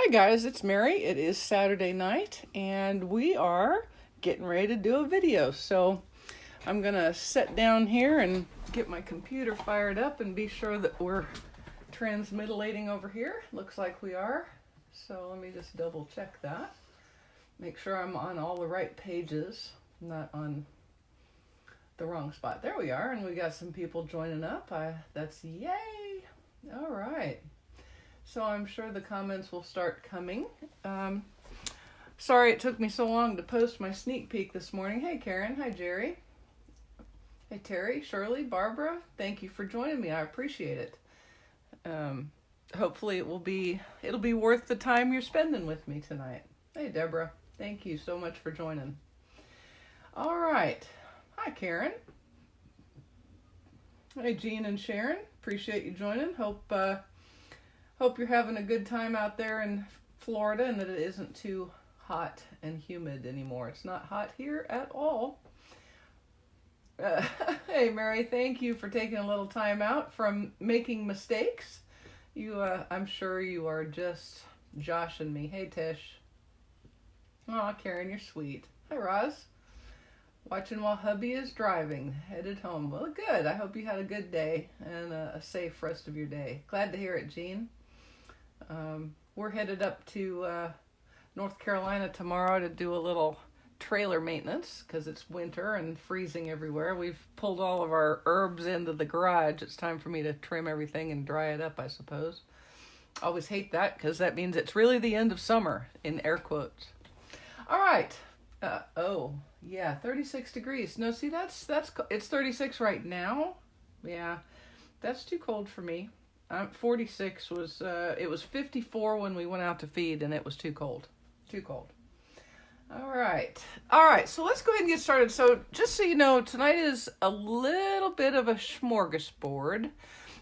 Hi guys, it's Mary. It is Saturday night and we are getting ready to do a video. So I'm gonna sit down here and get my computer fired up and be sure that we're transmitilating over here. Looks like we are. So let me just double check that. Make sure I'm on all the right pages, not on the wrong spot. There we are, and we got some people joining up. That's yay! All right. So I'm sure the comments will start coming. Sorry it took me so long to post my sneak peek this morning. Hey Karen, hi Jerry. Hey Terry, Shirley, Barbara, thank you for joining me. I appreciate it. Hopefully it'll be worth the time you're spending with me tonight. Hey Deborah, thank you so much for joining. All right. Hi Karen. Hey Jean and Sharon, appreciate you joining. Hope you're having a good time out there in Florida and that it isn't too hot and humid anymore. It's not hot here at all. Hey Mary, thank you for taking a little time out from making mistakes. I'm sure you are just joshing me. Hey Tish. Aw, Karen, you're sweet. Hi Roz. Watching while hubby is driving, headed home. Well, good. I hope you had a good day and a safe rest of your day. Glad to hear it, Jean. We're headed up to North Carolina tomorrow to do a little trailer maintenance because it's winter and freezing everywhere. We've pulled all of our herbs into the garage. It's time for me to trim everything and dry it up, I suppose. Always hate that because that means it's really the end of summer, in air quotes. All right. Oh, yeah, 36 degrees. No, see, it's 36 right now. Yeah, that's too cold for me. 46 was, it was 54 when we went out to feed, and it was too cold. Too cold. All right, so let's go ahead and get started. So just so you know, tonight is a little bit of a smorgasbord.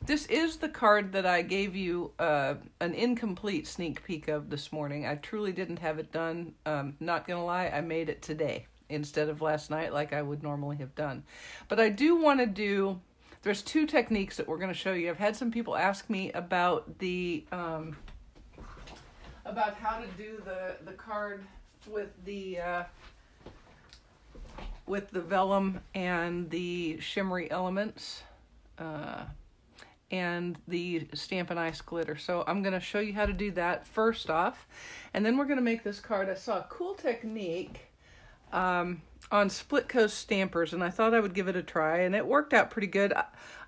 This is the card that I gave you an incomplete sneak peek of this morning. I truly didn't have it done. Not gonna lie, I made it today instead of last night like I would normally have done. But I do want to do, there's two techniques that we're going to show you. I've had some people ask me about about how to do the card with the vellum and the shimmery elements and the Stampin' Ice glitter. So I'm going to show you how to do that first off, and then we're going to make this card. I saw a cool technique on split coast stampers, and I thought I would give it a try, and it worked out pretty good.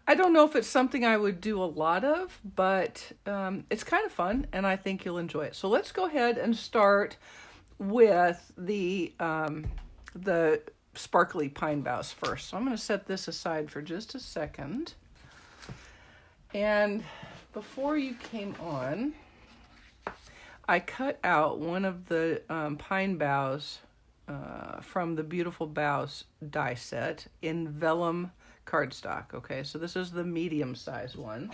I don't know if it's something I would do a lot of, but it's kind of fun, and I think you'll enjoy it. So let's go ahead and start with the sparkly pine boughs first. So I'm going to set this aside for just a second. And before you came on, I cut out one of the pine boughs from the Beautiful Boughs die set in vellum cardstock. Okay, so this is the medium size one.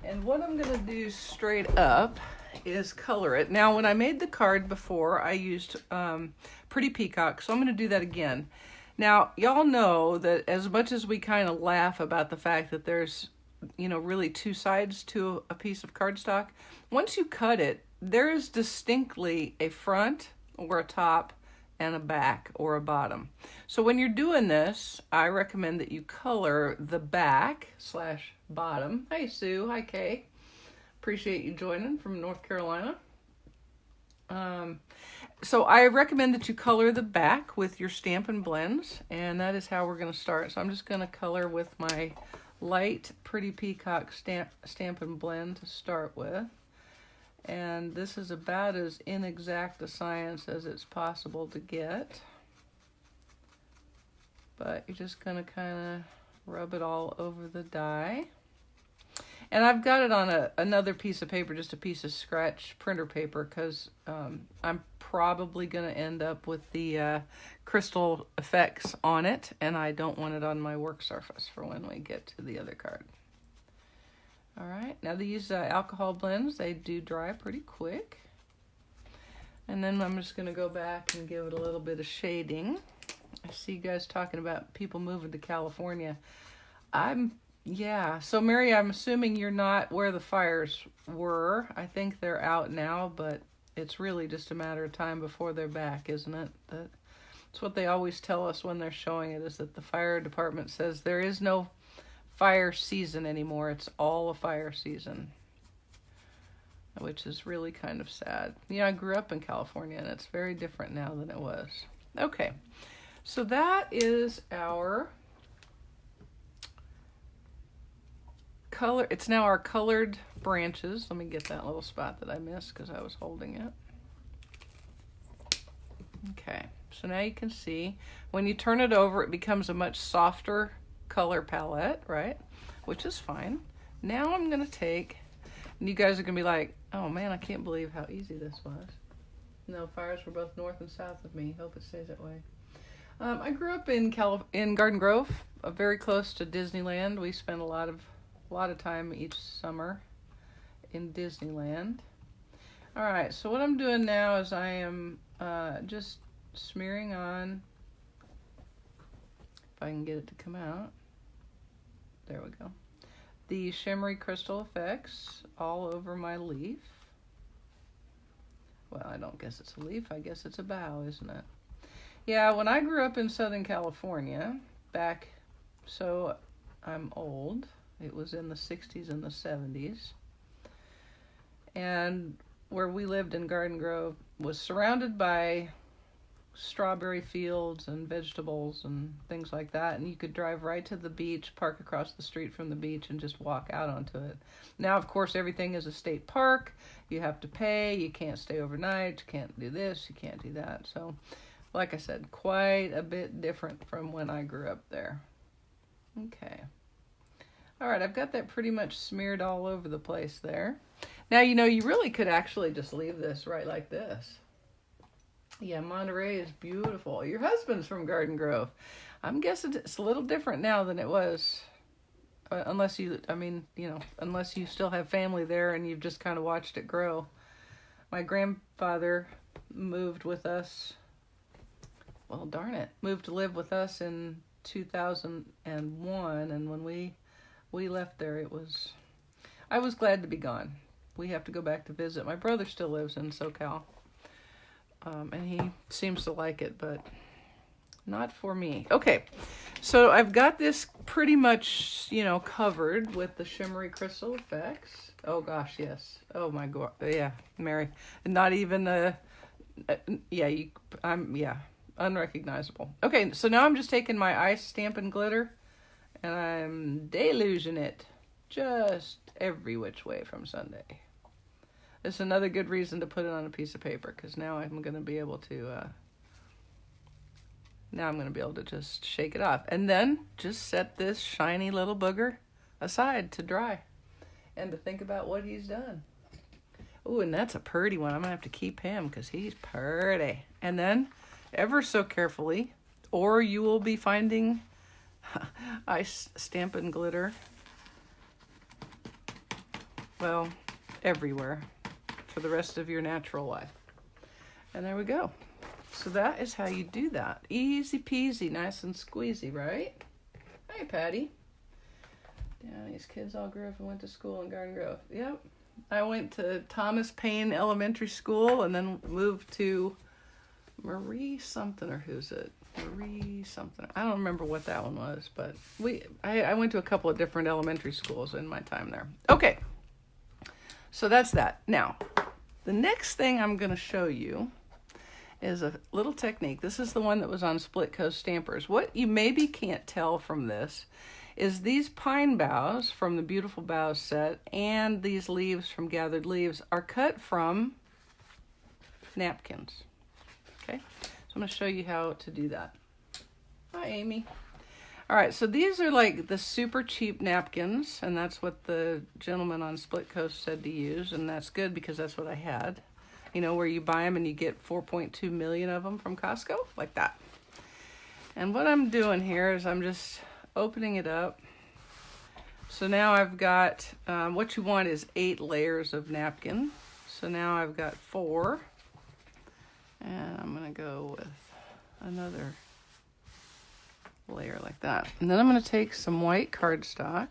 And what I'm going to do straight up is color it. Now, when I made the card before, I used Pretty Peacock, so I'm going to do that again. Now, y'all know that as much as we kind of laugh about the fact that there's, really two sides to a piece of cardstock, once you cut it, there is distinctly a front or a top and a back or a bottom. So when you're doing this, I recommend that you color the back / bottom. Hi Sue, hi Kay. Appreciate you joining from North Carolina. So I recommend that you color the back with your Stampin' Blends, and that is how we're going to start. So I'm just going to color with my light Pretty Peacock Stampin' Blend to start with. And this is about as inexact a science as it's possible to get. But you're just going to kind of rub it all over the die. And I've got it on another piece of paper, just a piece of scratch printer paper, because I'm probably going to end up with the crystal effects on it, and I don't want it on my work surface for when we get to the other card. All right, now these alcohol blends, they do dry pretty quick. And then I'm just going to go back and give it a little bit of shading. I see you guys talking about people moving to California. I'm Yeah, so Mary, I'm assuming you're not where the fires were. I think they're out now, but it's really just a matter of time before they're back, isn't it? That's what they always tell us when they're showing it, is that the fire department says there is no fire season anymore. It's all a fire season, which is really kind of sad. Yeah, I grew up in California, and it's very different now than it was. Okay, so that is our color. It's now our colored branches. Let me get that little spot that I missed because I was holding it. Okay, so now you can see when you turn it over, it becomes a much softer color palette, right? Which is fine. Now I'm gonna take, and you guys are gonna be like, oh man, I can't believe how easy this was. No, fires were both north and south of me. Hope it stays that way. I grew up in Garden Grove, very close to Disneyland. We spent a lot of time each summer in Disneyland. All right, so what I'm doing now is I am just smearing on, if I can get it to come out, there we go, the shimmery crystal effects all over my leaf. Well, I don't guess it's a leaf, I guess it's a bough, isn't it? Yeah, when I grew up in Southern California, back, so I'm old, it was in the 60s and the 70s, and where we lived in Garden Grove was surrounded by strawberry fields and vegetables and things like that, and you could drive right to the beach, park across the street from the beach, and just walk out onto it. Now, of course, everything is a state park. You have to pay. You can't stay overnight. You can't do this. You can't do that. So, like I said, quite a bit different from when I grew up there. Okay. All right, I've got that pretty much smeared all over the place there. Now, you know, you really could actually just leave this right like this. Yeah, Monterey is beautiful. Your husband's from Garden Grove. I'm guessing it's a little different now than it was, unless you still have family there and you've just kind of watched it grow. My grandfather moved with us, well, darn it, moved to live with us in 2001, and when we left there, I was glad to be gone. We have to go back to visit. My brother still lives in SoCal. And he seems to like it, but not for me. Okay, so I've got this pretty much, covered with the shimmery crystal effects. Oh gosh, yes. Oh my God, yeah, Mary. Not even unrecognizable. Okay, so now I'm just taking my ice Stampin' Glitter, and I'm deluging it just every which way from Sunday. It's another good reason to put it on a piece of paper, because now I'm going to be able to just shake it off. And then just set this shiny little booger aside to dry and to think about what he's done. Ooh, and that's a purty one. I'm going to have to keep him because he's purty. And then, ever so carefully, or you will be finding ice Stampin' Glitter, well, everywhere, for the rest of your natural life. And there we go. So that is how you do that. Easy peasy, nice and squeezy, right? Hey, Patty. Yeah, these kids all grew up and went to school in Garden Grove. Yep. I went to Thomas Paine Elementary School and then moved to Marie something, or who's it? Marie something. I don't remember what that one was, but I went to a couple of different elementary schools in my time there. Okay. So that's that. Now, the next thing I'm going to show you is a little technique. This is the one that was on Split Coast Stampers. What you maybe can't tell from this is these pine boughs from the Beautiful Boughs set and these leaves from Gathered Leaves are cut from napkins. Okay, so I'm going to show you how to do that. Hi, Amy. All right, so these are like the super cheap napkins, and that's what the gentleman on Split Coast said to use, and that's good because that's what I had. You know, where you buy them and you get 4.2 million of them from Costco, like that. And what I'm doing here is I'm just opening it up. So now I've got, what you want is 8 layers of napkin. So now I've got 4, and I'm gonna go with another layer like that. And then I'm going to take some white cardstock.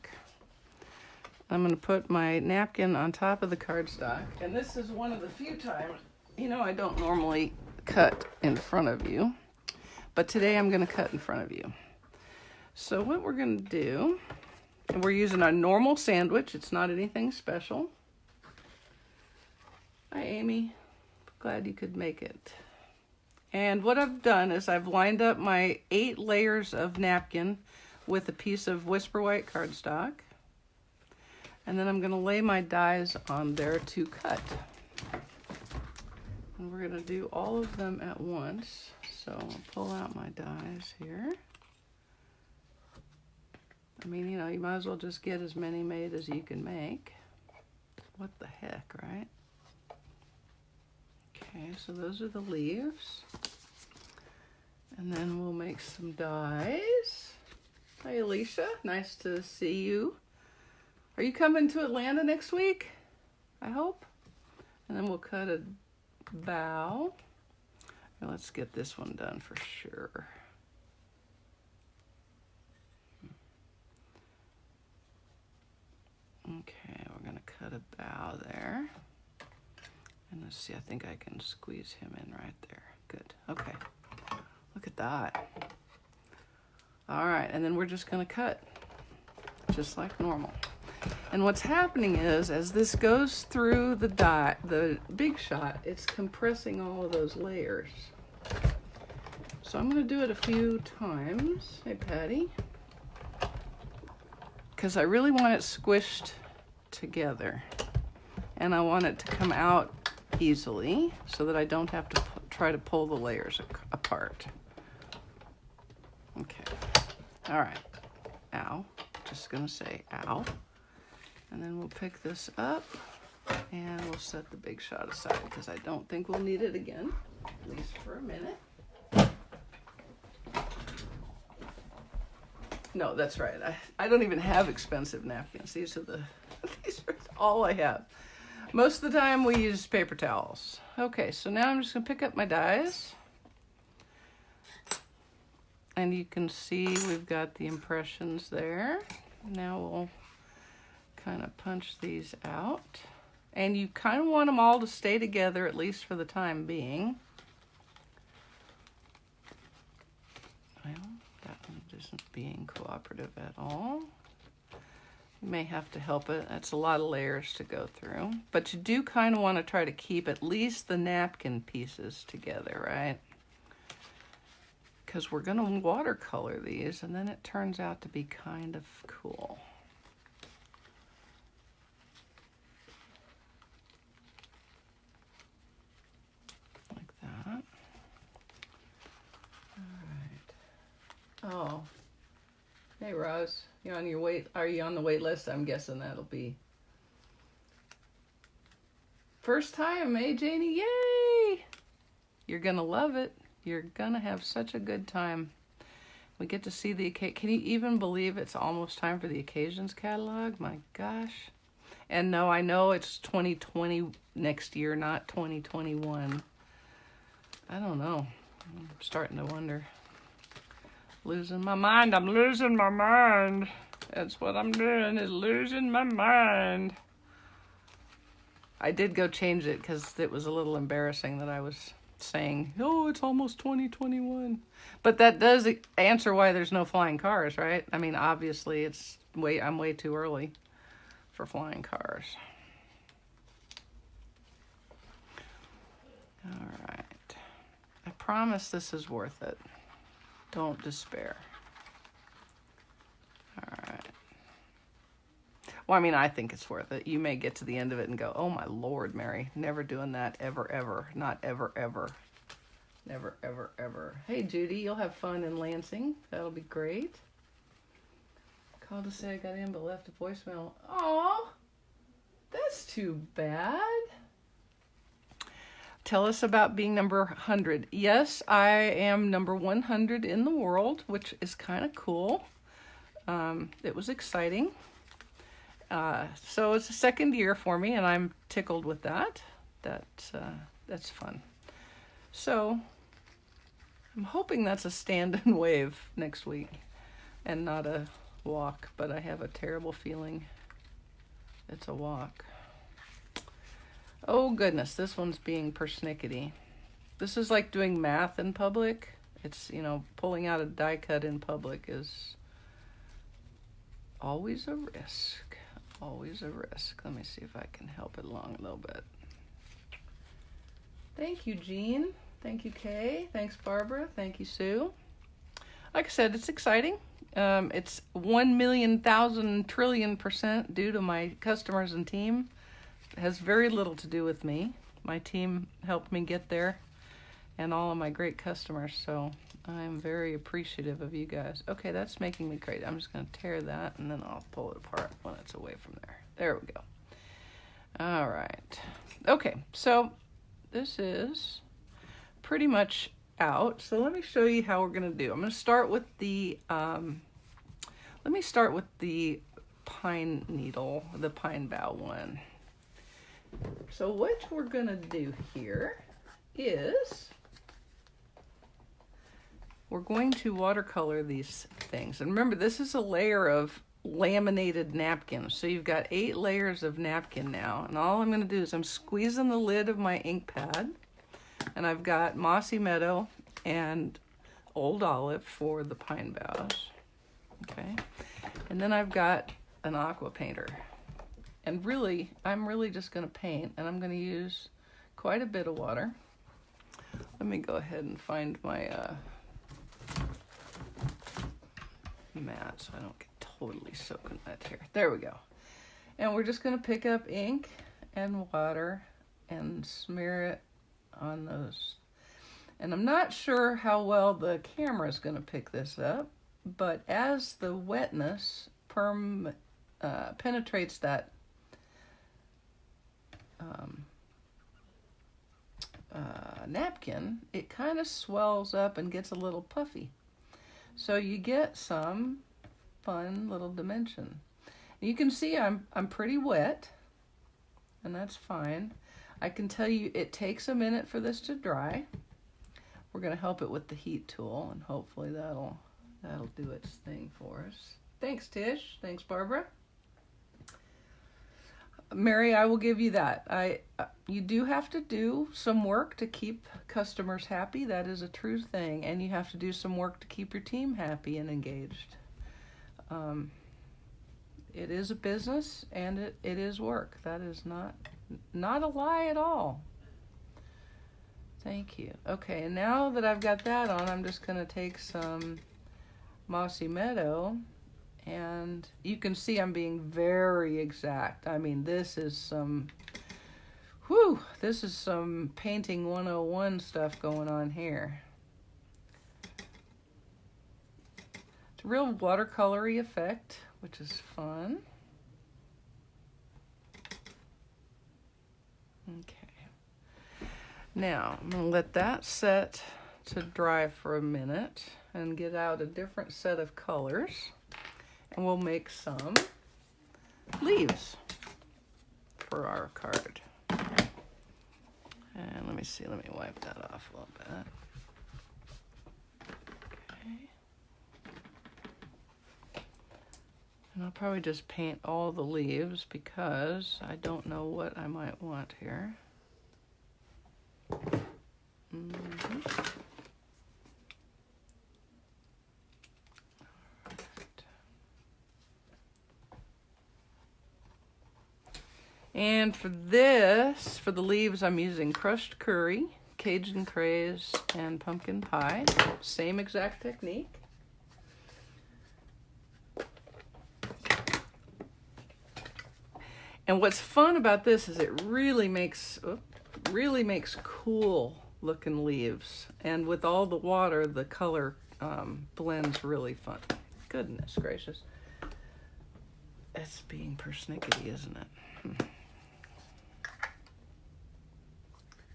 I'm going to put my napkin on top of the cardstock. And this is one of the few times, you know, I don't normally cut in front of you, but today I'm going to cut in front of you. So what we're going to do, and we're using a normal sandwich. It's not anything special. Hi, Amy. Glad you could make it. And what I've done is I've lined up my 8 layers of napkin with a piece of Whisper White cardstock. And then I'm going to lay my dies on there to cut. And we're going to do all of them at once. So I'll pull out my dies here. I mean, you know, you might as well just get as many made as you can make. What the heck, right? Okay, so those are the leaves. And then we'll make some dies. Hi, Alicia. Nice to see you. Are you coming to Atlanta next week? I hope. And then we'll cut a bow. Now let's get this one done for sure. Okay, we're gonna cut a bow there. And let's see, I think I can squeeze him in right there. Good, okay. Look at that. All right, and then we're just gonna cut, just like normal. And what's happening is, as this goes through the die, the Big Shot, it's compressing all of those layers. So I'm gonna do it a few times. Hey, Patty. Because I really want it squished together. And I want it to come out easily so that I don't have to try to pull the layers apart. Okay. All right. Ow. Just gonna say ow. And then we'll pick this up and we'll set the Big Shot aside because I don't think we'll need it again, at least for a minute. No, that's right. I don't even have expensive napkins. These are all I have. Most of the time we use paper towels. Okay, so now I'm just gonna pick up my dies. And you can see we've got the impressions there. Now we'll kind of punch these out. And you kind of want them all to stay together, at least for the time being. Well, that one isn't being cooperative at all. You may have to help it. That's a lot of layers to go through. But you do kind of want to try to keep at least the napkin pieces together, right? Because we're going to watercolor these, and then it turns out to be kind of cool. Like that. All right. Oh. Hey, Roz. You're on your wait. Are you on the wait list? I'm guessing that'll be first time, eh, Janie? Yay! You're going to love it. You're gonna have such a good time. We get to see the occasion. Can you even believe it's almost time for the occasions catalog? My gosh. And no, I know it's 2020 next year, not 2021. I don't know. I'm starting to wonder. Losing my mind. I'm losing my mind. That's what I'm doing, is losing my mind. I did go change it because it was a little embarrassing that I was saying, oh, it's almost 2021. But that does answer why there's no flying cars, right? I mean, obviously I'm way too early for flying cars. All right. I promise this is worth it. Don't despair. All right. Well, I mean, I think it's worth it. You may get to the end of it and go, oh my Lord, Mary, never doing that ever, ever. Not ever, ever. Never, ever, ever. Hey, Judy, you'll have fun in Lansing. That'll be great. Called to say I got in, but left a voicemail. Aw, that's too bad. Tell us about being number 100. Yes, I am number 100 in the world, which is kind of cool. It was exciting. So it's the second year for me, and I'm tickled with that. That's fun. So I'm hoping that's a stand and wave next week and not a walk, but I have a terrible feeling It's a walk. Oh goodness, this one's being persnickety. This is like doing math in public. It's, you know, pulling out a die cut in public is always a risk. Always a risk. Let me see if I can help it along a little bit. Thank you, Jean. Thank you, Kay. Thanks, Barbara. Thank you, Sue. Like I said, it's exciting. It's 1,000,000,000,000,000,000,000% due to my customers and team. It has very little to do with me. My team helped me get there and all of my great customers. So I'm very appreciative of you guys. Okay, that's making me crazy. I'm just going to tear that and then I'll pull it apart when it's away from there. There we go. All right. Okay, so this is pretty much out. So let me show you how we're going to do. I'm going to start with the pine needle, the pine bough one. So what we're going to do here is we're going to watercolor these things. And remember, this is a layer of laminated napkin. So you've got 8 layers of napkin now. And all I'm going to do is I'm squeezing the lid of my ink pad. And I've got Mossy Meadow and Old Olive for the pine boughs. Okay. And then I've got an aqua painter. And really, I'm really just going to paint. And I'm going to use quite a bit of water. Let me go ahead and find my mat so I don't get totally soaking wet here. There we go. And we're just going to pick up ink and water and smear it on those. And I'm not sure how well the camera is going to pick this up, but as the wetness penetrates that napkin, it kind of swells up and gets a little puffy. So you get some fun little dimension. You can see I'm pretty wet, and that's fine. I can tell you it takes a minute for this to dry. We're going to help it with the heat tool, and hopefully that'll do its thing for us. Thanks, Tish. Thanks, Barbara. Mary, I will give you that. You do have to do some work to keep customers happy. That is a true thing. And you have to do some work to keep your team happy and engaged. It is a business and it is work. That is not a lie at all. Thank you. Okay, and now that I've got that on, I'm just going to take some Mossy Meadow. And you can see I'm being very exact. I mean, this is some painting 101 stuff going on here. It's a real watercolory effect, which is fun. Okay. Now, I'm going to let that set to dry for a minute and get out a different set of colors. And we'll make some leaves for our card. And let me see, let me wipe that off a little bit. Okay. And I'll probably just paint all the leaves because I don't know what I might want here. And for this, for the leaves, I'm using crushed curry, Cajun craze, and pumpkin pie. Same exact technique. And what's fun about this is it really makes cool looking leaves. And with all the water, the color blends really fun. Goodness gracious. It's being persnickety, isn't it?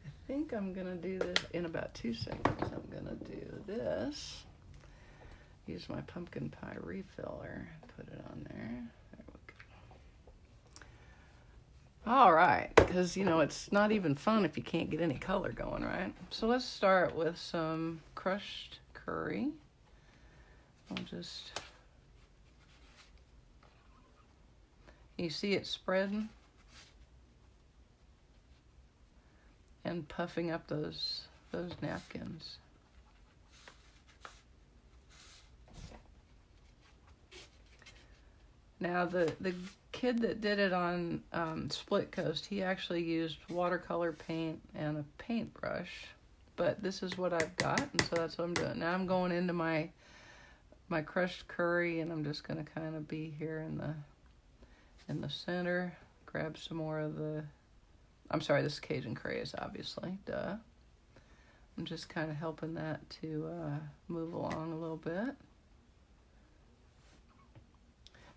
I think I'm going to do this in about 2 seconds. I'm going to do this. Use my pumpkin pie refiller. Put it on there. There we go. All right. Because, you know, it's not even fun if you can't get any color going, right? So let's start with some crushed curry. I'll just... You see it spreading and puffing up those napkins. Now the kid that did it on Split Coast, he actually used watercolor paint and a paintbrush, but this is what I've got, and so that's what I'm doing. Now I'm going into my crushed curry, and I'm just going to kind of be here in the center. Grab some more of the, I'm sorry, this is Cajun craze, obviously, duh. I'm just kind of helping that to move along a little bit.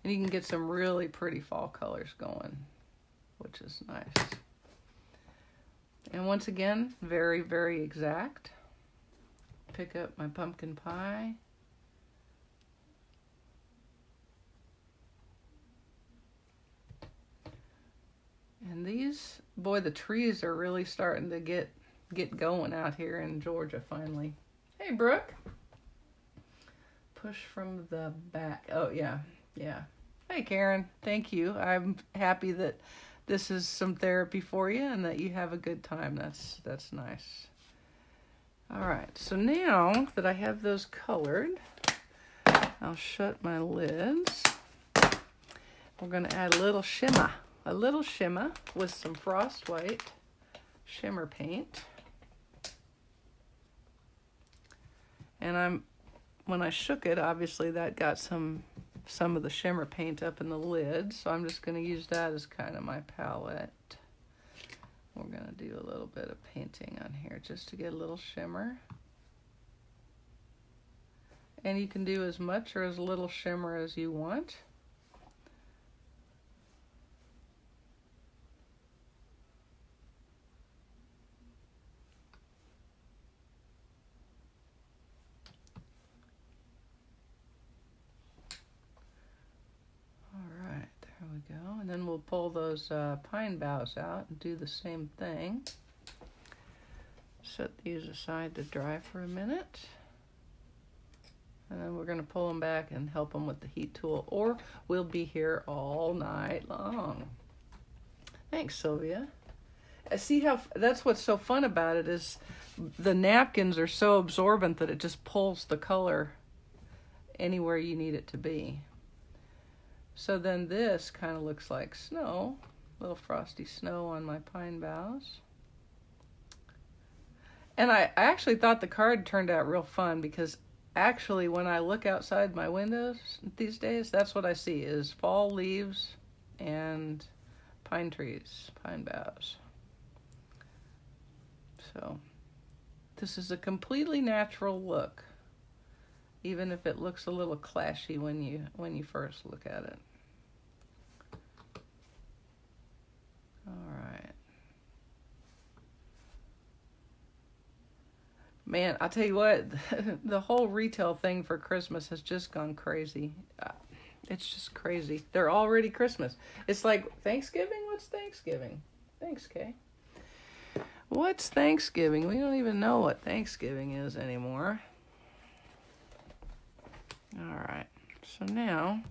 And you can get some really pretty fall colors going, which is nice. And once again, very, very exact. Pick up my pumpkin pie. And these, boy, the trees are really starting to get going out here in Georgia finally. Hey, Brooke. Push from the back. Oh, yeah. Hey, Karen. Thank you. I'm happy that this is some therapy for you and that you have a good time. That's nice. All right. So now that I have those colored, I'll shut my lids. We're going to add a little shimmer with some frost white shimmer paint. And when I shook it, obviously that got some of the shimmer paint up in the lid, so I'm just going to use that as kind of my palette. We're going to do a little bit of painting on here just to get a little shimmer. And you can do as much or as little shimmer as you want. Go. And then we'll pull those pine boughs out and do the same thing. Set these aside to dry for a minute. And then we're going to pull them back and help them with the heat tool, or we'll be here all night long. Thanks, Sylvia. See how that's what's so fun about it, is the napkins are so absorbent that it just pulls the color anywhere you need it to be. So then this kind of looks like snow, little frosty snow on my pine boughs. And I actually thought the card turned out real fun, because actually when I look outside my windows these days, that's what I see is fall leaves and pine trees, pine boughs. So this is a completely natural look, even if it looks a little clashy when you first look at it. All right. Man, I'll tell you what, the whole retail thing for Christmas has just gone crazy. It's just crazy. They're already Christmas. It's like Thanksgiving? What's Thanksgiving? Thanks, Kay. What's Thanksgiving? We don't even know what Thanksgiving is anymore. All right, so now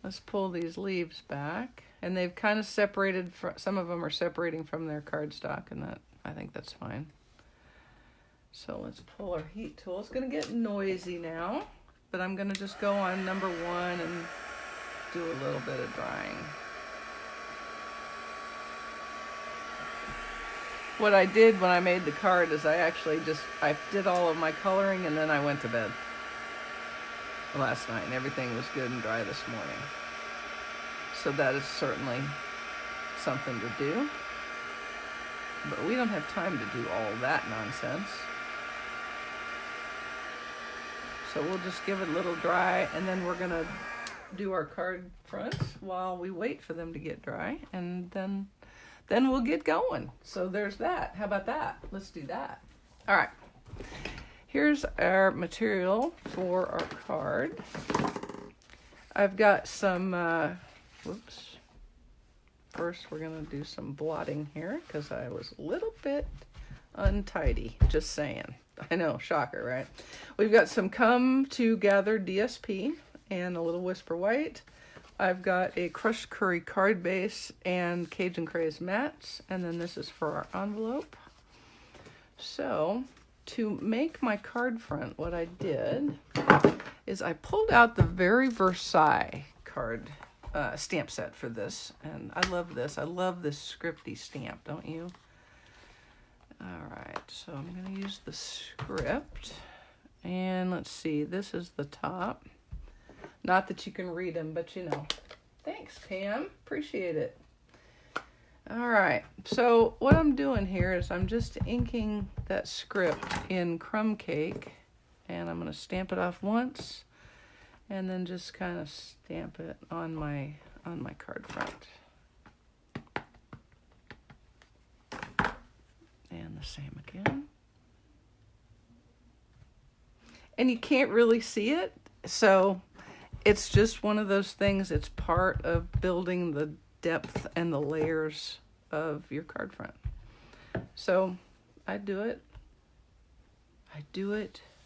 let's pull these leaves back, and they've kind of separated. Some of them are separating from their cardstock, and I think that's fine. So let's pull our heat tool. It's going to get noisy now, but I'm going to just go on number 1 and do a little bit of drying. What I did when I made the card is I did all of my coloring, and then I went to bed last night, and everything was good and dry this morning. So that is certainly something to do. But we don't have time to do all that nonsense. So we'll just give it a little dry, and then we're going to do our card fronts while we wait for them to get dry, and then we'll get going. So there's that. How about that? Let's do that. All right. Here's our material for our card. I've got some, First, we're going to do some blotting here, because I was a little bit untidy, just saying. I know, shocker, right? We've got some Come Together DSP and a little Whisper White, I've got a crushed curry card base and Cajun Craze mats, and then this is for our envelope. So to make my card front, what I did is I pulled out the very Versaille card stamp set for this, and I love this. I love this scripty stamp, don't you? All right, so I'm going to use the script, and let's see, this is the top. Not that you can read them, but you know. Thanks, Pam. Appreciate it. All right, so what I'm doing here is I'm just inking that script in crumb cake, and I'm going to stamp it off once, and then just kind of stamp it on my card front. And the same again. And you can't really see it, so it's just one of those things. It's part of building the depth and the layers of your card front. So I do it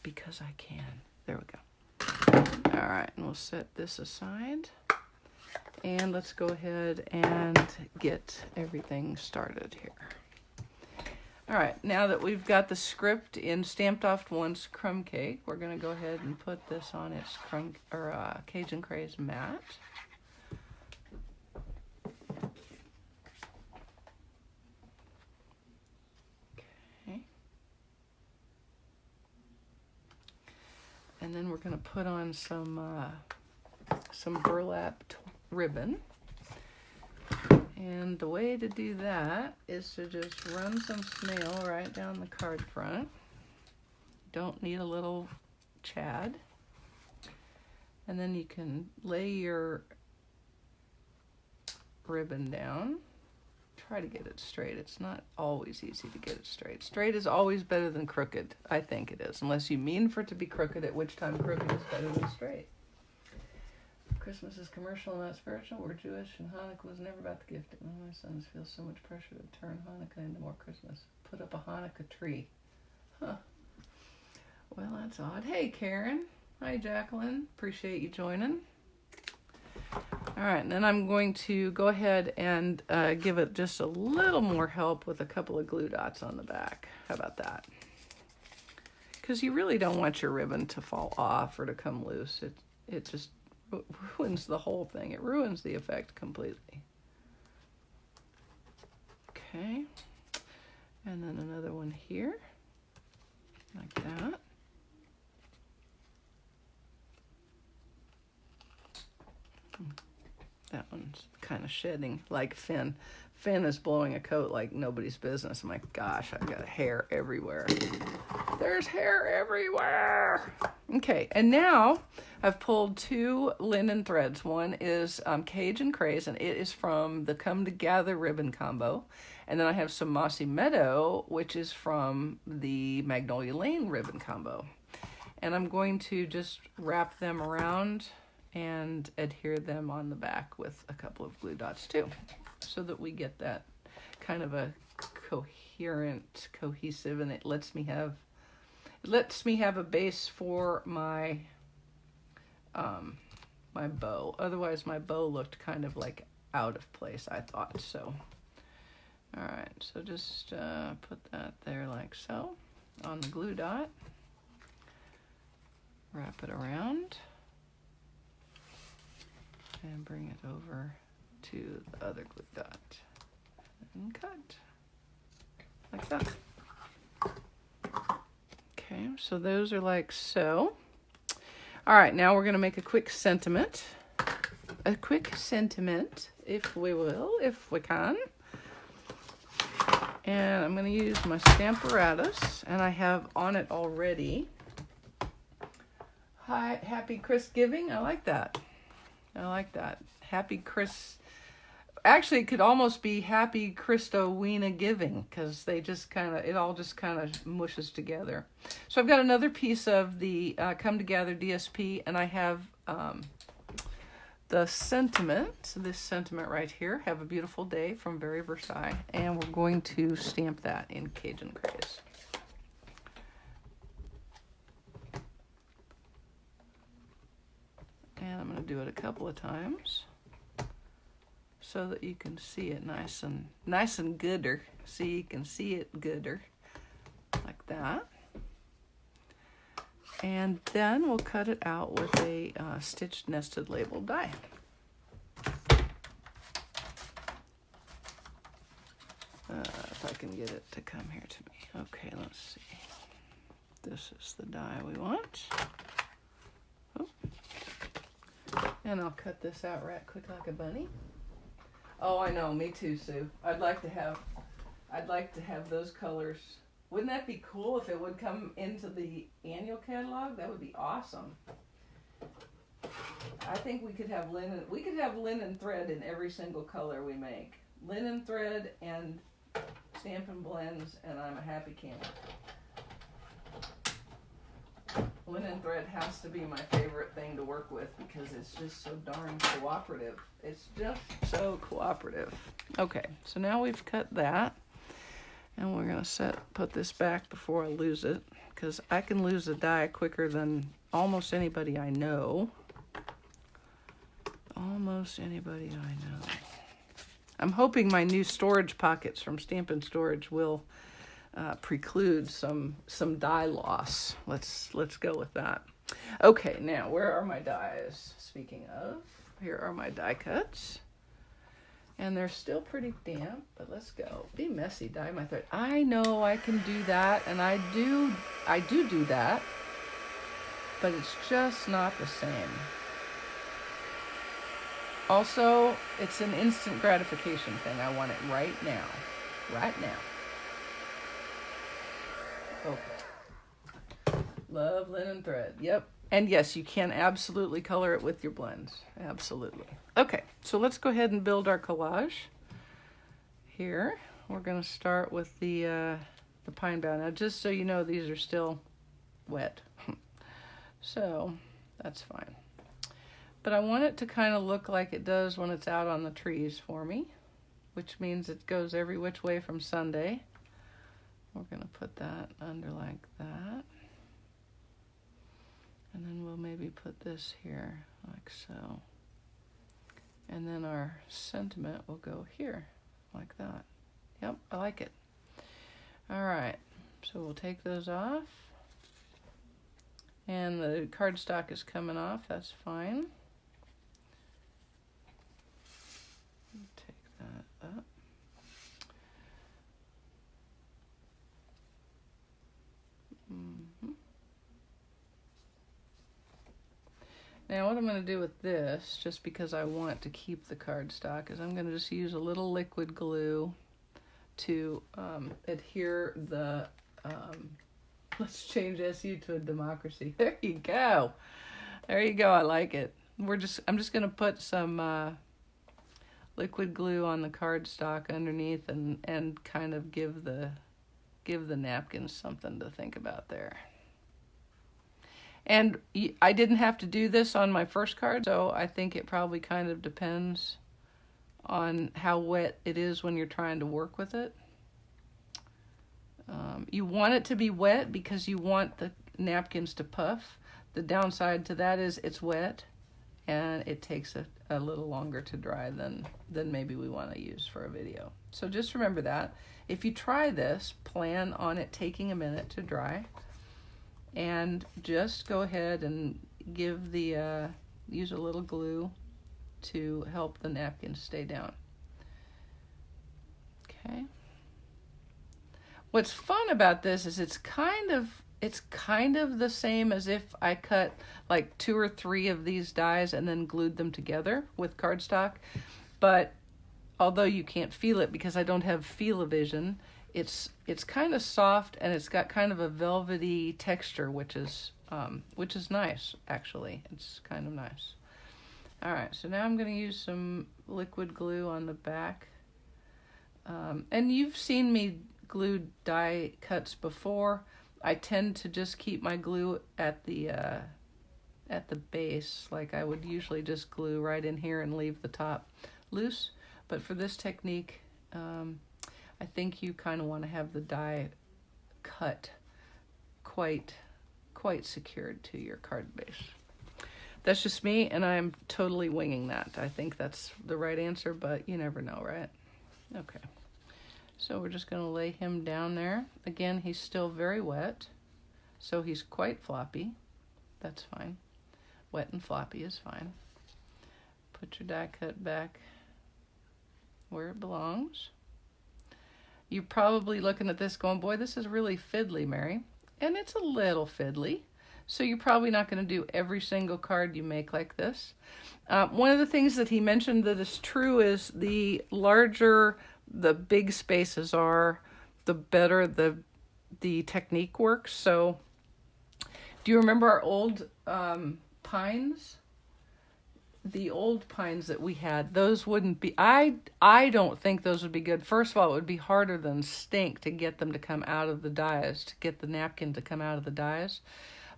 because I can. There we go. All right, and we'll set this aside, and let's go ahead and get everything started here. All right, now that we've got the script in stamped off once crumb cake, we're going to go ahead and put this on its Cajun Craze mat. Okay. And then we're going to put on some burlap ribbon. And the way to do that is to just run some snail right down the card front. Don't need a little chad. And then you can lay your ribbon down. Try to get it straight. It's not always easy to get it straight. Straight is always better than crooked. I think it is. Unless you mean for it to be crooked, at which time crooked is better than straight. Christmas is commercial, not spiritual. We're Jewish, and Hanukkah was never about the gifting. My sons feel so much pressure to turn Hanukkah into more Christmas. Put up a Hanukkah tree. Huh. Well, that's odd. Hey, Karen. Hi, Jacqueline. Appreciate you joining. All right, and then I'm going to go ahead and give it just a little more help with a couple of glue dots on the back. How about that? Because you really don't want your ribbon to fall off or to come loose. It just ruins the whole thing. It ruins the effect completely. Okay, and then another one here, like that. That one's kind of shedding like Finn. Finn is blowing a coat like nobody's business. My gosh, I've got hair everywhere. There's hair everywhere. Okay, and now I've pulled two linen threads. One is Cajun Craze, and it is from the Come Together ribbon combo. And then I have some Mossy Meadow, which is from the Magnolia Lane ribbon combo. And I'm going to just wrap them around and adhere them on the back with a couple of glue dots too, so that we get that kind of a coherent, cohesive, and it lets me have a base for my my bow. Otherwise my bow looked kind of like out of place, I thought. So all right, so just put that there like so on the glue dot, wrap it around, and bring it over to the other glue dot and cut like that. Okay, so those are like so. All right, now we're going to make a quick sentiment. A quick sentiment, if we will, if we can. And I'm going to use my Stamparatus, and I have on it already. Hi, Happy Christgiving. I like that. I like that. Happy Chris. Actually, it could almost be Happy Christowena Giving, because they just kind of, it all just kind of mushes together. So I've got another piece of the Come Together DSP, and I have the sentiment, this sentiment right here, Have a Beautiful Day from Very Versaille, and we're going to stamp that in Cajun Craze. And I'm going to do it a couple of times. so that you can see it nice and gooder. So you can see it gooder, like that. And then we'll cut it out with a stitched nested label die. If I can get it to come here to me. Okay, let's see. This is the die we want. Oh. And I'll cut this out right quick like a bunny. Oh, I know, me too, Sue. I'd like to have those colors. Wouldn't that be cool if it would come into the annual catalog? That would be awesome. I think we could have linen. We could have linen thread in every single color we make. Linen thread and Stampin' Blends, and I'm a happy camper. Linen thread has to be my favorite thing to work with because it's just so darn cooperative. It's just so cooperative. Okay, so now we've cut that, and we're gonna put this back before I lose it, because I can lose a die quicker than almost anybody I know. Almost anybody I know. I'm hoping my new storage pockets from Stampin' Storage will preclude some die loss. Let's go with that. Okay, now where are my dies? Speaking of, here are my die cuts, and they're still pretty damp. But let's go. Be messy, dye my thread. I know I can do that, and I do that, but it's just not the same. Also, it's an instant gratification thing. I want it right now. Right now. Okay. Love linen thread. Yep. And yes, you can absolutely color it with your blends. Absolutely. Okay, so let's go ahead and build our collage. Here, we're going to start with the pine bough. Now, just so you know, these are still wet. So, that's fine. But I want it to kind of look like it does when it's out on the trees for me, which means it goes every which way from Sunday. We're going to put that under like that. And then we'll maybe put this here like so. And then our sentiment will go here like that. Yep, I like it. All right, so we'll take those off. And the cardstock is coming off, that's fine. Take that up. Now what I'm going to do with this, just because I want to keep the cardstock, is I'm going to just use a little liquid glue to adhere the, let's change SU to a democracy. There you go. There you go, I like it. I'm just going to put some liquid glue on the cardstock underneath and kind of give the napkins something to think about there. And I didn't have to do this on my first card, so I think it probably kind of depends on how wet it is when you're trying to work with it. You want it to be wet because you want the napkins to puff. The downside to that is it's wet and it takes a little longer to dry than maybe we want to use for a video. So just remember that. If you try this, plan on it taking a minute to dry. And just go ahead and give use a little glue to help the napkin stay down. Okay. What's fun about this is it's kind of the same as if I cut like 2 or 3 of these dies and then glued them together with cardstock. But although you can't feel it because I don't have feel-o-vision, it's kind of soft and it's got kind of a velvety texture, which is nice, actually. It's kind of nice. All right, so now I'm going to use some liquid glue on the back. And you've seen me glue die cuts before. I tend to just keep my glue at the base, like I would usually just glue right in here and leave the top loose. But for this technique, I think you kind of want to have the die cut quite secured to your card base. That's just me, and I'm totally winging that. I think that's the right answer, but you never know, right? Okay. So we're just going to lay him down there. Again, he's still very wet, so he's quite floppy. That's fine. Wet and floppy is fine. Put your die cut back where it belongs. You're probably looking at this going, boy, this is really fiddly, Mary. And it's a little fiddly. So you're probably not going to do every single card you make like this. One of the things that he mentioned that is true is the larger the big spaces are, the better the technique works. So do you remember our old pines? The old pines that we had, those wouldn't be, I don't think those would be good. First of all, it would be harder than stink to get them to come out of the dies, to get the napkin to come out of the dies.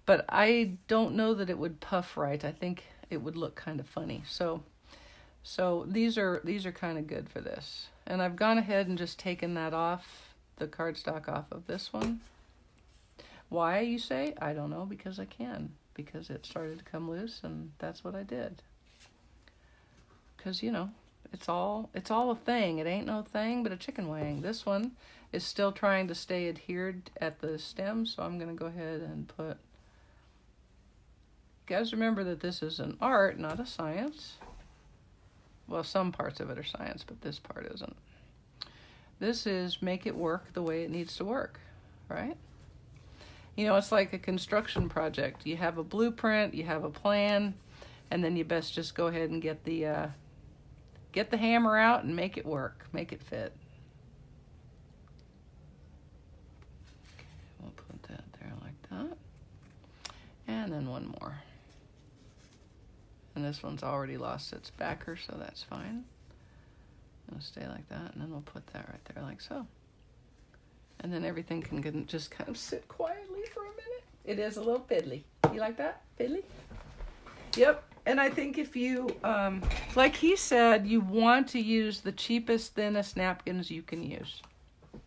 But I don't know that it would puff right. I think it would look kind of funny. So these are kind of good for this. And I've gone ahead and just taken that off, the cardstock off of this one. Why, you say? I don't know, because I can. Because it started to come loose, and that's what I did. Because, you know, it's all a thing. It ain't no thing but a chicken wing. This one is still trying to stay adhered at the stem, so I'm going to go ahead and put... You guys remember that this is an art, not a science. Well, some parts of it are science, but this part isn't. This is make it work the way it needs to work, right? You know, it's like a construction project. You have a blueprint, you have a plan, and then you best just go ahead and get the hammer out and make it work, make it fit. Okay, we'll put that there like that. And then one more. And this one's already lost its backer, so that's fine. It'll stay like that, and then we'll put that right there like so. And then everything can just kind of sit quietly for a minute. It is a little fiddly. You like that? Fiddly? Yep. And I think if you, like he said, you want to use the cheapest, thinnest napkins you can use.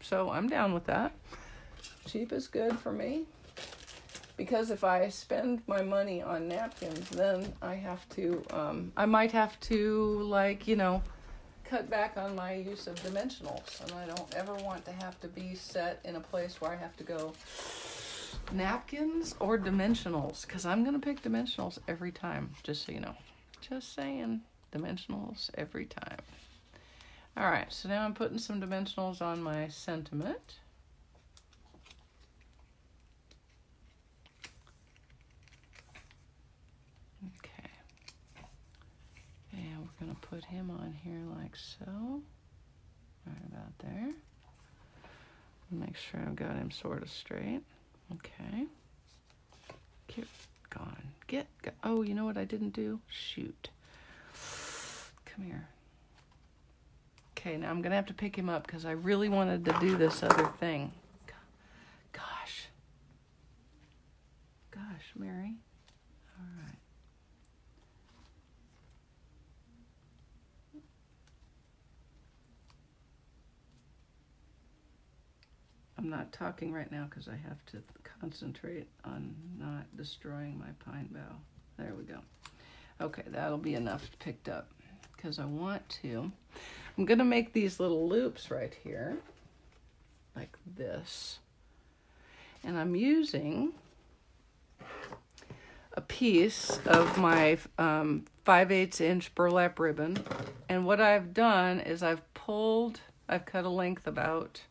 So I'm down with that. Cheap is good for me. Because if I spend my money on napkins, then I have to, I might have to, like, you know, cut back on my use of dimensionals. And I don't ever want to have to be set in a place where I have to go napkins or dimensionals. Because I'm going to pick dimensionals every time, just so you know. Just saying, dimensionals every time. All right, so now I'm putting some dimensionals on my sentiment. Going to put him on here like so, right about there. Make sure I've got him sort of straight. Okay. Get gone. Oh, you know what I didn't do? Shoot. Come here. Okay, now I'm going to have to pick him up because I really wanted to do this other thing. Gosh, Mary. All right. I'm not talking right now because I have to concentrate on not destroying my pine bough. There we go. Okay, that'll be enough picked up because I'm going to make these little loops right here like this. And I'm using a piece of my 5/8 inch burlap ribbon. And what I've done is I've cut a length about,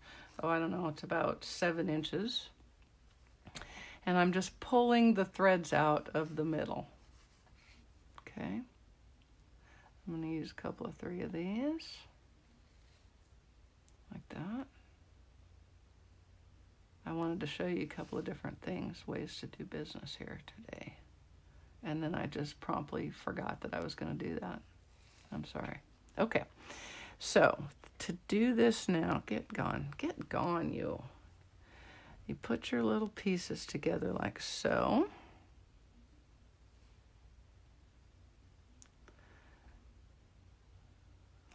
I don't know, it's about 7 inches. And I'm just pulling the threads out of the middle. Okay. I'm going to use a couple of 3 of these. Like that. I wanted to show you a couple of different things, ways to do business here today. And then I just promptly forgot that I was going to do that. I'm sorry. Okay. So, to do this now, get gone, you. You put your little pieces together like so.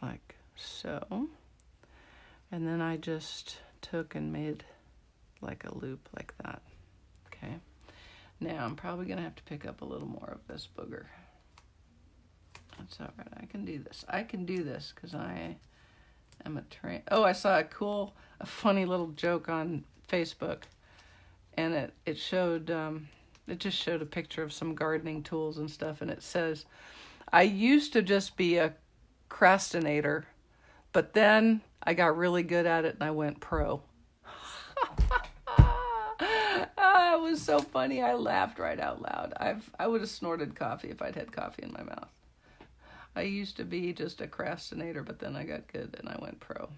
Like so. And then I just took and made like a loop like that. Okay. Now I'm probably gonna have to pick up a little more of this booger. That's all right, I can do this. I can do this because I am a Oh, I saw a funny little joke on Facebook, and it showed, it just showed a picture of some gardening tools and stuff, and it says, I used to just be a crastinator, but then I got really good at it and I went pro. It was so funny. I laughed right out loud. I would have snorted coffee if I'd had coffee in my mouth. I used to be just a crastinator, but then I got good and I went pro.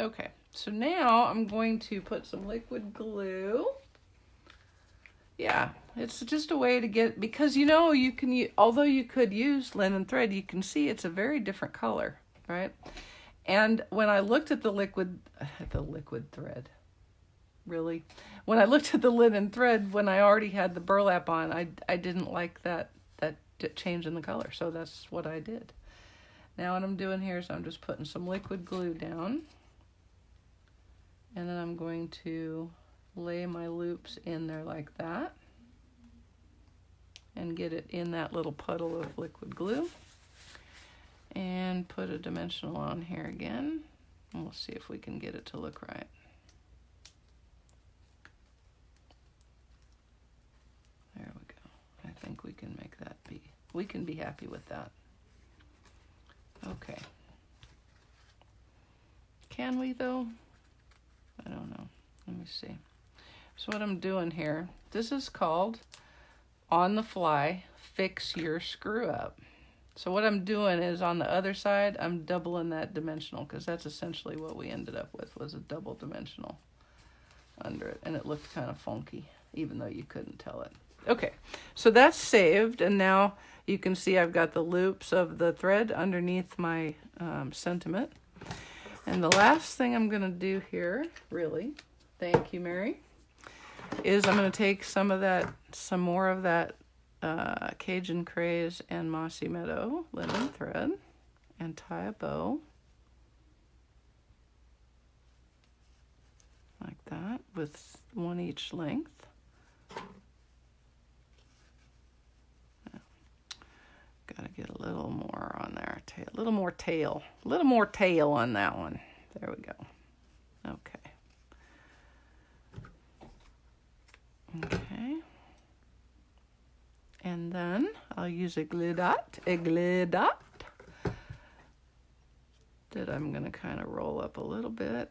Okay, so now I'm going to put some liquid glue. Yeah, it's just a way to get, because you know, you can, although you could use linen thread, you can see it's a very different color, right? And when I looked at the liquid thread, really? When I looked at the linen thread, when I already had the burlap on, I didn't like that change in the color, so that's what I did. Now what I'm doing here is I'm just putting some liquid glue down, and then I'm going to lay my loops in there like that and get it in that little puddle of liquid glue, and put a dimensional on here again, and we'll see if we can get it to look right. There we go. I think we can make that we can be happy with that. Okay. Can we though? I don't know. Let me see. So what I'm doing here, this is called on the fly, fix your screw up. So what I'm doing is on the other side, I'm doubling that dimensional, because that's essentially what we ended up with, was a double dimensional under it. And it looked kind of funky, even though you couldn't tell it. Okay, so that's saved, and now you can see I've got the loops of the thread underneath my sentiment. And the last thing I'm going to do here, really, thank you, Mary, is I'm going to take some more of that Cajun Craze and Mossy Meadow linen thread and tie a bow like that with one each length. Got to get a little more on there, a little more tail on that one. There we go. Okay. Okay. And then I'll use a glue dot that I'm going to kind of roll up a little bit,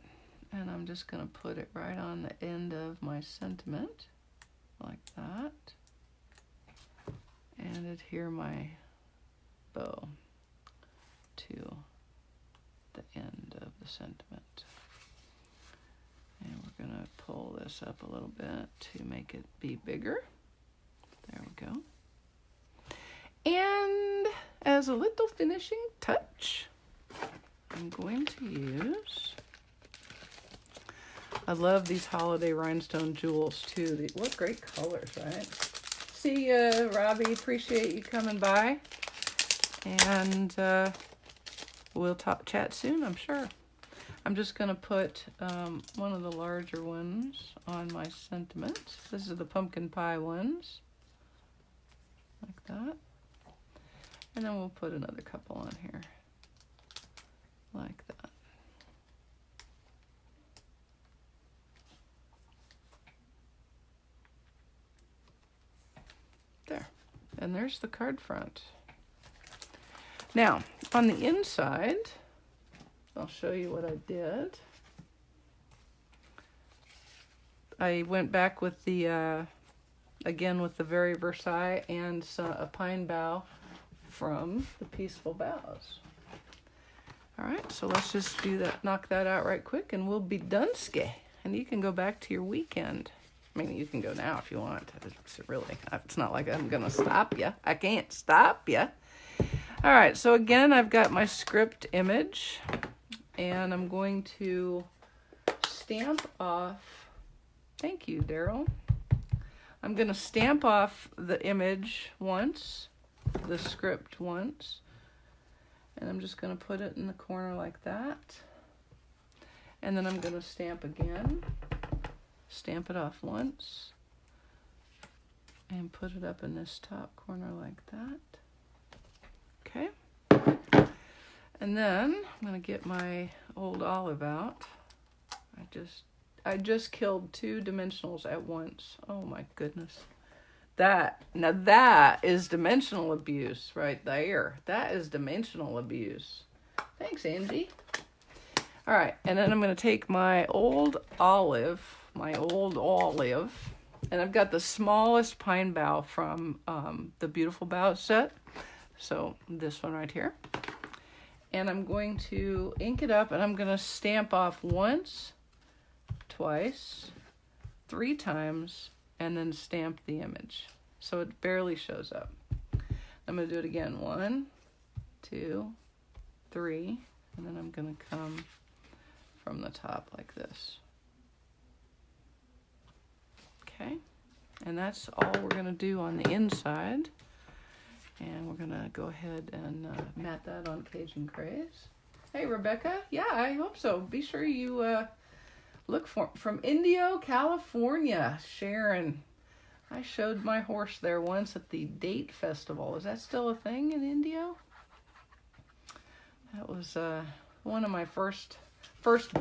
and I'm just going to put it right on the end of my sentiment like that, and adhere my bow to the end of the sentiment. And we're going to pull this up a little bit to make it be bigger. There we go. And as a little finishing touch, I'm going to use, I love these holiday rhinestone jewels too. What great colors, right? See ya, Robbie. Appreciate you coming by. And we'll chat soon, I'm sure. I'm just going to put one of the larger ones on my sentiment. This is the pumpkin pie ones. Like that. And then we'll put another couple on here. Like that. There. And there's the card front. Now, on the inside, I'll show you what I did. I went back with the, again with the very Versaille and a pine bough from the Peaceful Boughs. All right, so let's just do that, knock that out right quick, and we'll be done-ski. And you can go back to your weekend. I mean, you can go now if you want. It's not like I'm going to stop you. I can't stop you. All right, so again, I've got my script image, and I'm going to stamp off, thank you, Daryl. I'm going to stamp off the image once, the script once, and I'm just going to put it in the corner like that. And then I'm going to stamp again, stamp it off once, and put it up in this top corner like that. Okay. And then I'm going to get my old olive out. I just killed 2 dimensionals at once. Oh my goodness. Now that is dimensional abuse right there. That is dimensional abuse. Thanks, Angie. All right, and then I'm going to take my old olive, and I've got the smallest pine bough from the Beautiful Boughs set. So this one right here. And I'm going to ink it up, and I'm going to stamp off once, twice, 3 times, and then stamp the image. So it barely shows up. I'm going to do it again. 1, 2, 3, and then I'm going to come from the top like this. Okay, and that's all we're going to do on the inside. And we're going to go ahead and mat that on Cajun Craze. Hey, Rebecca. Yeah, I hope so. Be sure you look for from Indio, California. Sharon. I showed my horse there once at the Date Festival. Is that still a thing in Indio? That was one of my first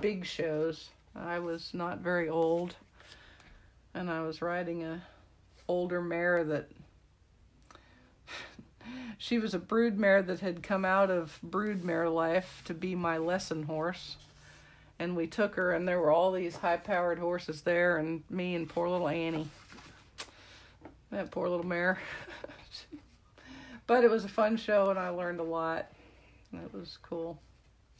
big shows. I was not very old, and I was riding a older mare that she was a brood mare that had come out of brood mare life to be my lesson horse. And we took her, and there were all these high-powered horses there, and me and poor little Annie. That poor little mare. But it was a fun show, and I learned a lot. It was cool.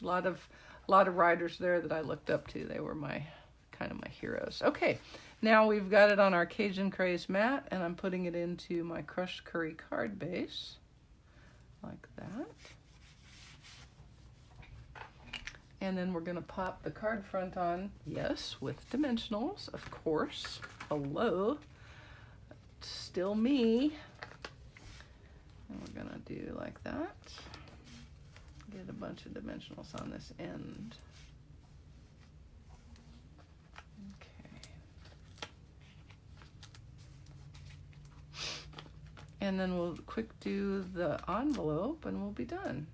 A lot of riders there that I looked up to. They were kind of my heroes. Okay, now we've got it on our Cajun Craze mat, and I'm putting it into my crushed curry card base, like that. And then we're going to pop the card front on, yes, with dimensionals, of course. Hello. Still me. And we're going to do like that. Get a bunch of dimensionals on this end. Okay. And then we'll quick do the envelope and we'll be done.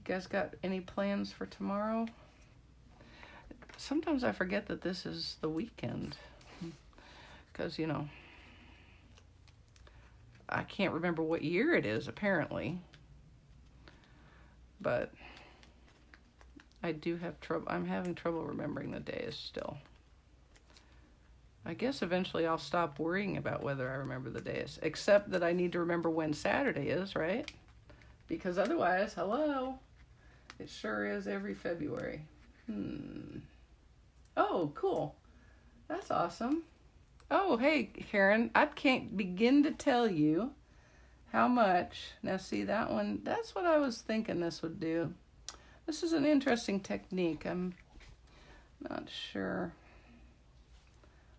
You guys got any plans for tomorrow? Sometimes I forget that this is the weekend. Because, you know, I can't remember what year it is, apparently. But I do have trouble. I'm having trouble remembering the days still. I guess eventually I'll stop worrying about whether I remember the days. Except that I need to remember when Saturday is, right? Because otherwise, hello, it sure is every February. Oh, cool. That's awesome. Oh, hey, Karen, I can't begin to tell you how much. Now, see that one? That's what I was thinking this would do. This is an interesting technique. I'm not sure.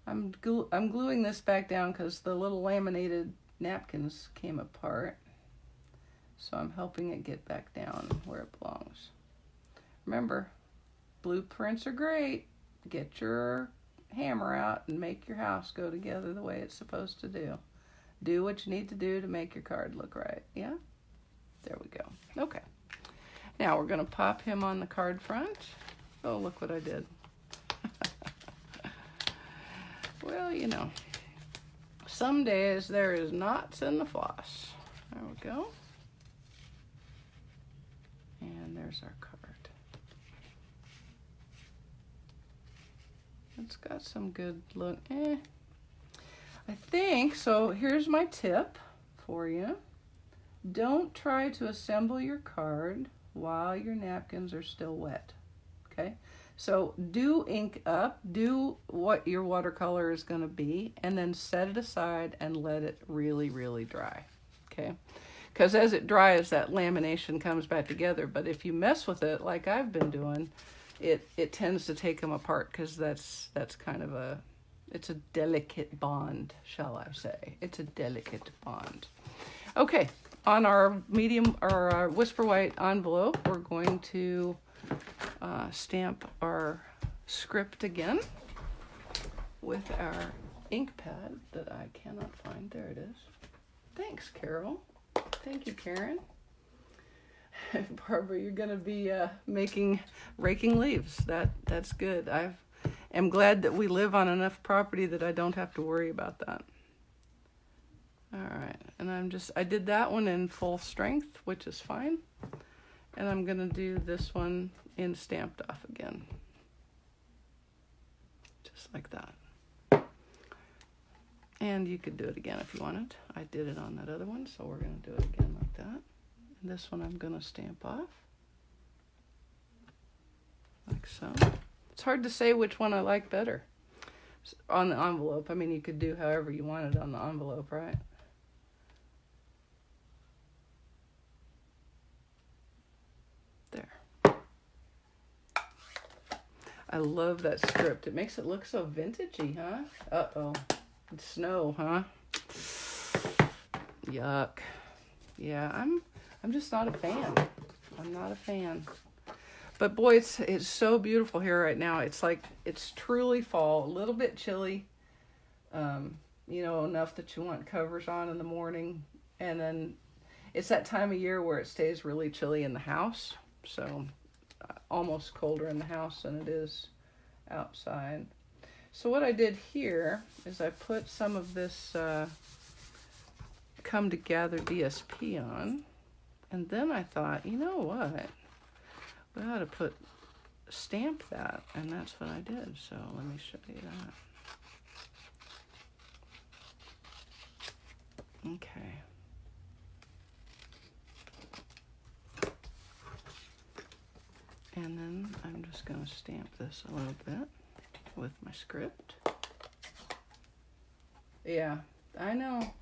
I'm gluing this back down because the little laminated napkins came apart. So I'm helping it get back down where it belongs. Remember, blueprints are great. Get your hammer out and make your house go together the way it's supposed to do. Do what you need to do to make your card look right. Yeah? There we go. Okay. Now we're going to pop him on the card front. Oh, look what I did. Well, you know, some days there is knots in the floss. There we go. And there's our card. It's got some good look. I think, so here's my tip for you. Don't try to assemble your card while your napkins are still wet, okay? So do ink up, do what your watercolor is going to be, and then set it aside and let it really, really dry, okay? Because as it dries, that lamination comes back together. But if you mess with it, like I've been doing, it tends to take them apart because that's kind of it's a delicate bond, shall I say. It's a delicate bond. Okay, on our medium or our Whisper White envelope, we're going to stamp our script again with our ink pad that I cannot find. There it is. Thanks, Carol. Thank you, Karen. Barbara, you're going to be raking leaves. That's good. I am glad that we live on enough property that I don't have to worry about that. All right, and I did that one in full strength, which is fine. And I'm going to do this one in Stamped Off again. Just like that. And you could do it again if you wanted. I did it on that other one, so we're going to do it again like that. And this one I'm going to stamp off. Like so. It's hard to say which one I like better. On the envelope, I mean, you could do however you wanted on the envelope, right? I love that script. It makes it look so vintagey, huh? Uh-oh. It's snow, huh? Yuck. Yeah, I'm just not a fan. I'm not a fan. But boy, it's so beautiful here right now. It's like, it's truly fall. A little bit chilly. Enough that you want covers on in the morning. And then it's that time of year where it stays really chilly in the house. So almost colder in the house than it is outside. So what I did here is I put some of this Come Together DSP on, and then I thought, you know what, we ought to stamp that, and that's what I did. So let me show you that. Okay. And then I'm just going to stamp this a little bit with my script. Yeah, I know.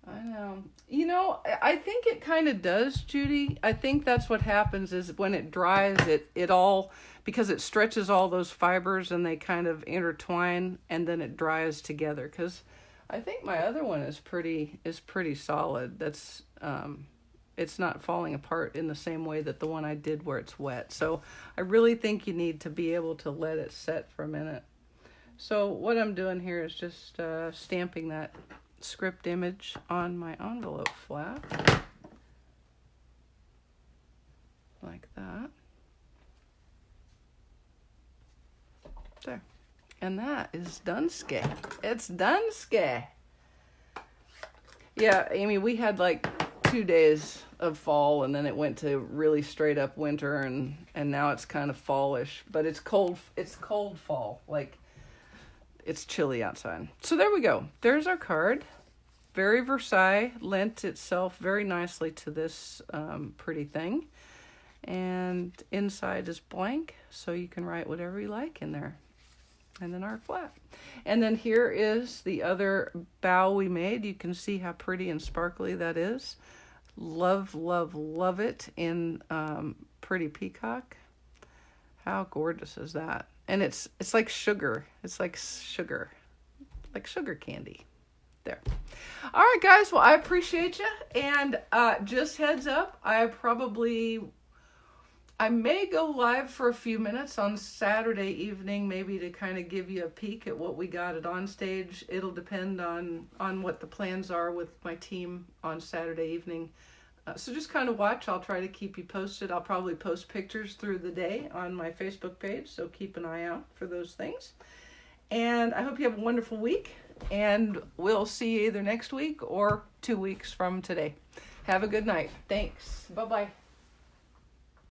I think it kind of does, Judy. I think that's what happens is when it dries, it all, because it stretches all those fibers and they kind of intertwine, and then it dries together. Because I think my other one is pretty solid. That's it's not falling apart in the same way that the one I did where it's wet. So I really think you need to be able to let it set for a minute. So what I'm doing here is just stamping that script image on my envelope flap. Like that. There. And that is Dunske. It's Dunske. Yeah, Amy, we had like 2 days of fall, and then it went to really straight up winter, and now it's kind of fallish, but it's cold fall, like it's chilly outside. So there we go. There's our card. Very Versailles, lent itself very nicely to this pretty thing. And inside is blank, so you can write whatever you like in there. And then our flap. And then here is the other bow we made. You can see how pretty and sparkly that is. Love, love, love it in Pretty Peacock. How gorgeous is that? And it's like sugar. It's like sugar candy. There. All right, guys. Well, I appreciate you. And just heads up, I may go live for a few minutes on Saturday evening, maybe to kind of give you a peek at what we got at Onstage. It'll depend on what the plans are with my team on Saturday evening. So just kind of watch. I'll try to keep you posted. I'll probably post pictures through the day on my Facebook page, so keep an eye out for those things. And I hope you have a wonderful week, and we'll see you either next week or 2 weeks from today. Have a good night. Thanks. Bye-bye.